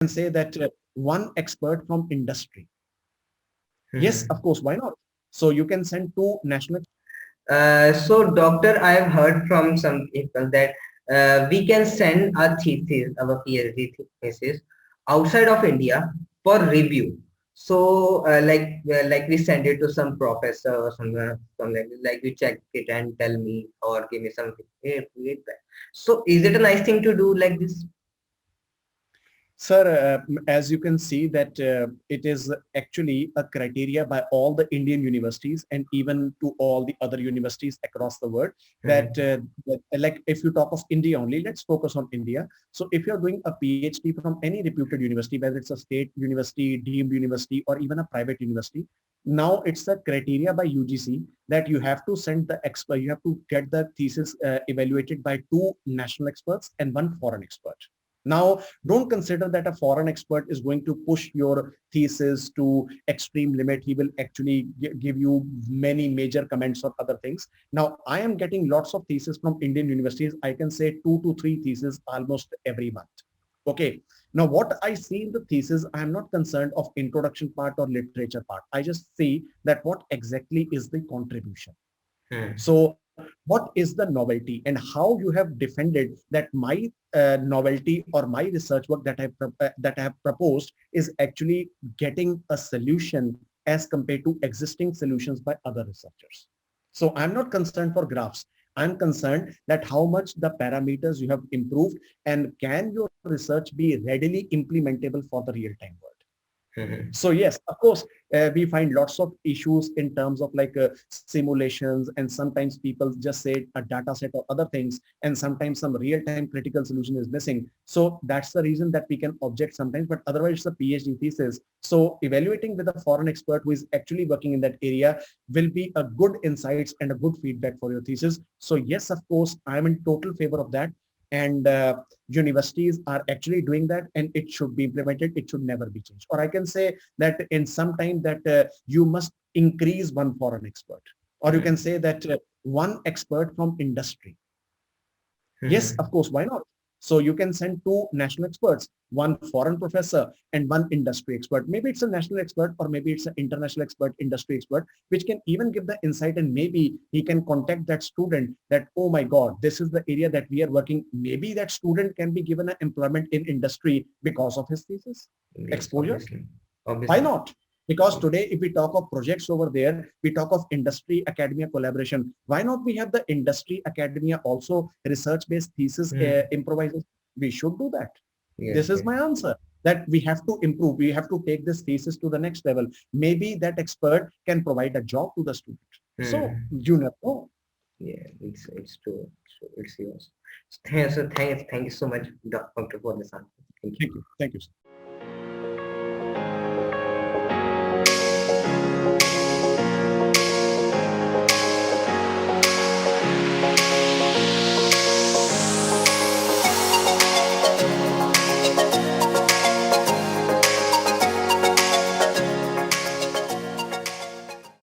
can say that one expert from industry. Yes, Hmm. of course, why not? So you can send two national. So, doctor, I've heard from some people that we can send our thesis, our PhD thesis, outside of India for review. So, like we send it to some professor or something like we check it and tell me or give me some feedback. So, is it a nice thing to do like this? Sir, as you can see that it is actually a criteria by all the Indian universities and even to all the other universities across the world that, Hmm. like if you talk of India only, let's focus on India. So if you're doing a PhD from any reputed university, whether it's a state university, deemed university, or even a private university, now it's a criteria by UGC that you have to send the expert, you have to get the thesis evaluated by two national experts and one foreign expert. Now, don't consider that a foreign expert is going to push your thesis to extreme limit. He will actually give you many major comments or other things. Now, I am getting lots of theses from Indian universities. I can say 2 to 3 theses almost every month. Okay. Now, what I see in the thesis, I am not concerned of introduction part or literature part. I just see that what exactly is the contribution. Hmm. So what is the novelty and how you have defended that my novelty or my research work that I have proposed is actually getting a solution as compared to existing solutions by other researchers. So I'm not concerned for graphs. I'm concerned that how much the parameters you have improved and can your research be readily implementable for the real-time world. Hmm. So yes, of course, we find lots of issues in terms of like simulations, and sometimes people just say a data set or other things, and sometimes some real-time critical solution is missing. So that's the reason that we can object sometimes, but otherwise it's a PhD thesis. So evaluating with a foreign expert who is actually working in that area will be a good insights and a good feedback for your thesis. So yes, of course, I'm in total favor of that. And universities are actually doing that, and it should be implemented. It should never be changed. Or I can say that in some time that you must increase one foreign expert, or you can Hmm. say that one expert from industry. Yes, Hmm. of course, why not? So you can send two national experts, one foreign professor and one industry expert. Maybe it's a national expert or maybe it's an international expert, industry expert, which can even give the insight, and maybe he can contact that student that, oh my God, this is the area that we are working. Maybe that student can be given an employment in industry because of his thesis Yes, exposure. obviously, Why obviously. not? Because today, if we talk of projects over there, we talk of industry academia collaboration. Why not we have the industry academia also research-based thesis Hmm. improvisers? We should do that. Yes, This is yes. my answer. That we have to improve. We have to take this thesis to the next level. Maybe that expert can provide a job to the student. So Hmm. you never know. Yeah, it's true. So it's yours. Thanks, so thank you so much, doctor, for this answer. Thank you. Thank you. Thank you.